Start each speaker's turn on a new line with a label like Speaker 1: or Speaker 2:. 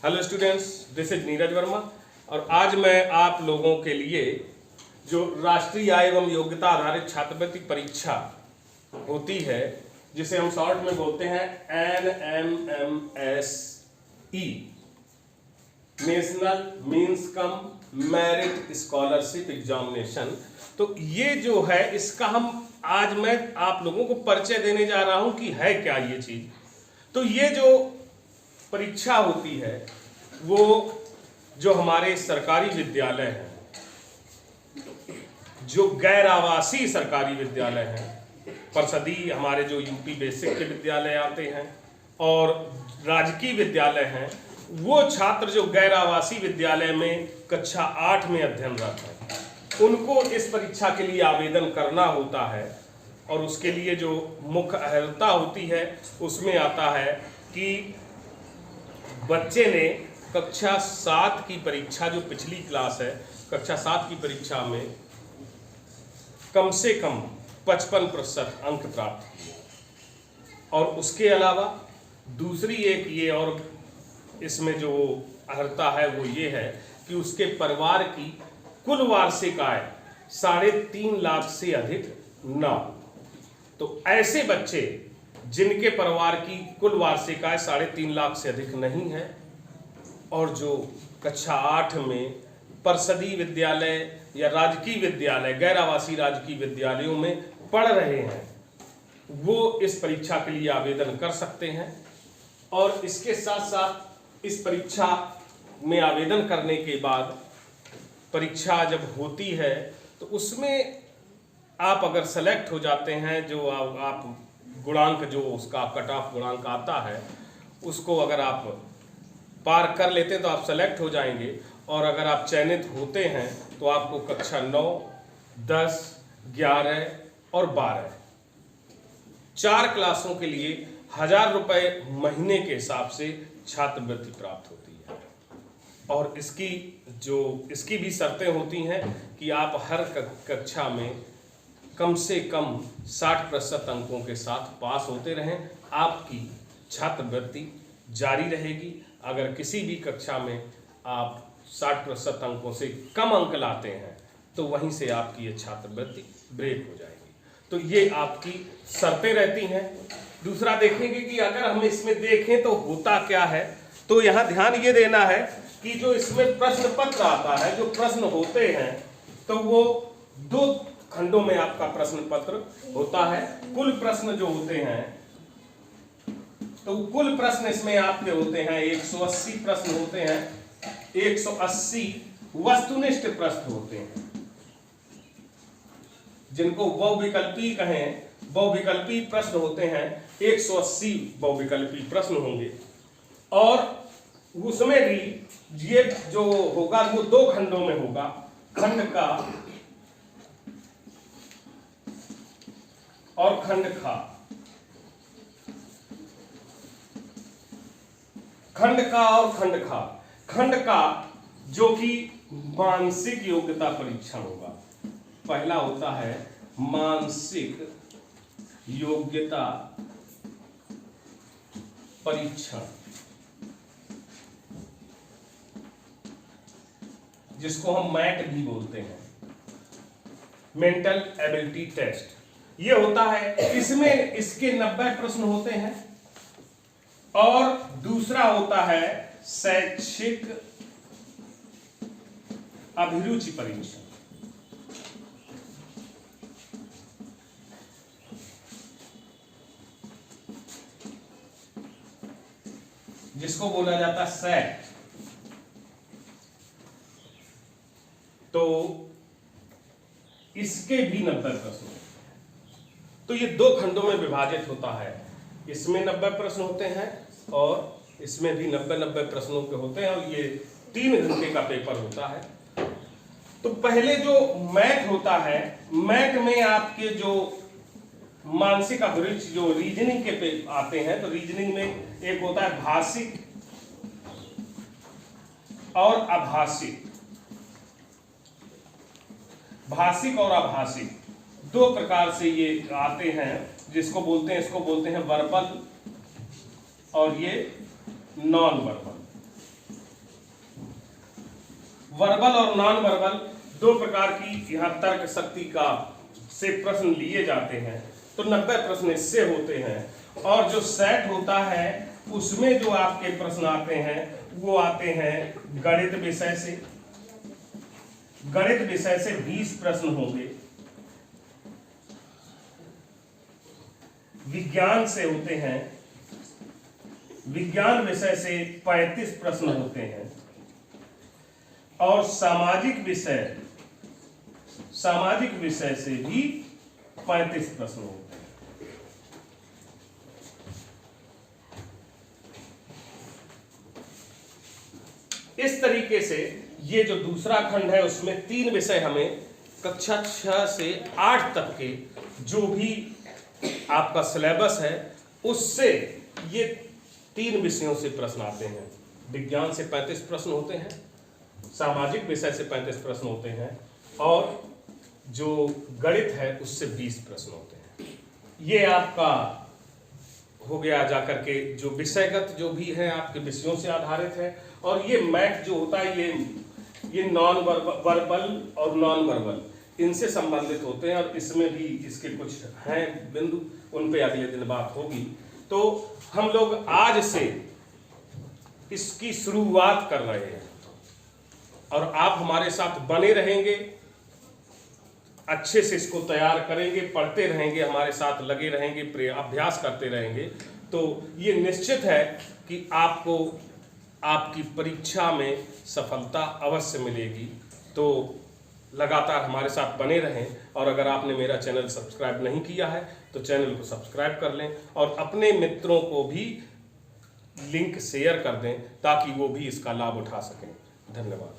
Speaker 1: Hello students, this is Neeraj Verma और आज मैं आप लोगों के लिए जो राष्ट्रीय आय एवं योग्यता आधारित छात्रवृत्ति परीक्षा होती है, जिसे हम शॉर्ट में बोलते हैं NMMSE, national means cum merit scholarship examination. तो ये जो है इसका आज मैं आप लोगों को परिचय देने जा रहा हूं कि है क्या ये चीज। तो ये जो परीक्षा होती है वो जो हमारे सरकारी विद्यालय हैं, जो गैर आवासीय सरकारी विद्यालय हैं, परिषदीय हमारे जो यूपी बेसिक के विद्यालय आते हैं और राजकीय विद्यालय हैं, वो छात्र जो गैर आवासीय विद्यालय में कक्षा 8 में अध्ययनरत हैं उनको इस परीक्षा के लिए आवेदन करना होता है। और उसके लिए जो मुख्य अर्हता होती है उसमें आता है कि बच्चे ने कक्षा 7 की परीक्षा, जो पिछली क्लास है कक्षा 7 की परीक्षा में कम से कम 55% अंक प्राप्त किए। और उसके अलावा दूसरी एक ये और इसमें जो अर्हता है वो ये है कि उसके परिवार की कुल वार्षिक आय 3.5 लाख से अधिक न हो। तो ऐसे बच्चे जिनके परिवार की कुल वार्षिक आय 3.5 लाख से अधिक नहीं है और जो कक्षा 8 में परिषदीय विद्यालय या राजकीय विद्यालय, गैर आवासीय राजकीय विद्यालयों में पढ़ रहे हैं, वो इस परीक्षा के लिए आवेदन कर सकते हैं। और इसके साथ साथ इस परीक्षा में आवेदन करने के बाद परीक्षा जब होती है तो उसमें आप अगर सेलेक्ट हो जाते हैं, जो आप गुणांक, जो उसका कट ऑफ गुणांक आता है उसको अगर आप पार कर लेते हैं तो आप सेलेक्ट हो जाएंगे। और अगर आप चयनित होते हैं तो आपको कक्षा 9, 10, 11 और 12 4 क्लासों के लिए 1000 रुपये महीने के हिसाब से छात्रवृत्ति प्राप्त होती है। और इसकी भी शर्तें होती हैं कि आप हर कक्षा में कम से कम 60% अंकों के साथ पास होते रहें, आपकी छात्रवृत्ति जारी रहेगी। अगर किसी भी कक्षा में आप 60% अंकों से कम अंक लाते हैं तो वहीं से आपकी ये छात्रवृत्ति ब्रेक हो जाएगी। तो ये आपकी शर्तें रहती हैं। दूसरा देखेंगे कि अगर हम इसमें देखें तो होता क्या है, तो यहाँ ध्यान ये देना है कि जो इसमें प्रश्न पत्र आता है, जो प्रश्न होते हैं, तो वो 2 खंडों में आपका प्रश्न पत्र होता है। कुल प्रश्न जो होते हैं, तो कुल प्रश्न इसमें आपके होते हैं 180 प्रश्न होते हैं। 180 वस्तुनिष्ठ प्रश्न होते हैं, जिनको बहुविकल्पी कहें, बहुविकल्पी प्रश्न होते हैं। 180 बहुविकल्पी प्रश्न होंगे और उसमें भी ये जो होगा वो 2 खंडों में होगा, खंड का और खंड खा। खंड का और खंड खा। खंड का जो कि मानसिक योग्यता परीक्षण होगा। पहला होता है मानसिक योग्यता परीक्षण, जिसको हम मैट भी बोलते हैं, मेंटल एबिलिटी टेस्ट। ये होता है, इसमें इसके 90 प्रश्न होते हैं। और दूसरा होता है शैक्षिक अभिरुचि परीक्षण, जिसको बोला जाता है सैट। तो इसके भी 90 प्रश्न। तो ये 2 खंडों में विभाजित होता है। इसमें 90 प्रश्न होते हैं और इसमें भी 90 प्रश्नों के होते हैं और ये 3 घंटे का पेपर होता है। तो पहले जो मैथ होता है, मैथ में आपके जो मानसिक अभिरुचि, जो रीजनिंग के पे आते हैं, तो रीजनिंग में एक होता है भाषिक और अभाषिक। भाषिक और अभाषिक 2 प्रकार से ये आते हैं, जिसको बोलते हैं, इसको बोलते हैं वर्बल और ये नॉन वर्बल। वर्बल और नॉन वर्बल दो प्रकार की यहाँ तर्क शक्ति का से प्रश्न लिए जाते हैं। तो 90 प्रश्न इससे होते हैं। और जो सेट होता है उसमें जो आपके प्रश्न आते हैं वो आते हैं गणित विषय से। गणित विषय से 20 प्रश्न होंगे, विज्ञान से होते हैं, विज्ञान विषय से 35 प्रश्न होते हैं, और सामाजिक विषय से भी 35 प्रश्न होते हैं। इस तरीके से ये जो दूसरा खंड है उसमें 3 विषय हमें कक्षा 6 से 8 तक के जो भी आपका सिलेबस है उससे ये 3 विषयों से प्रश्न आते हैं। विज्ञान से 35 प्रश्न होते हैं, सामाजिक विषय से 35 प्रश्न होते हैं, और जो गणित है उससे 20 प्रश्न होते हैं। ये आपका हो गया जाकर के जो विषयगत जो भी है आपके विषयों से आधारित है। और ये मैथ जो होता है ये नॉन वर्बल और नॉन वर्बल इनसे संबंधित होते हैं, और इसमें भी इसके कुछ हैं बिंदु, उन पे अगले दिन बात होगी। तो हम लोग आज से इसकी शुरुआत कर रहे हैं और आप हमारे साथ बने रहेंगे, अच्छे से इसको तैयार करेंगे, पढ़ते रहेंगे, हमारे साथ लगे रहेंगे, अभ्यास करते रहेंगे, तो ये निश्चित है कि आपको आपकी परीक्षा में सफलता अवश्य मिलेगी। तो लगातार हमारे साथ बने रहें, और अगर आपने मेरा चैनल सब्सक्राइब नहीं किया है तो चैनल को सब्सक्राइब कर लें और अपने मित्रों को भी लिंक शेयर कर दें ताकि वो भी इसका लाभ उठा सकें। धन्यवाद।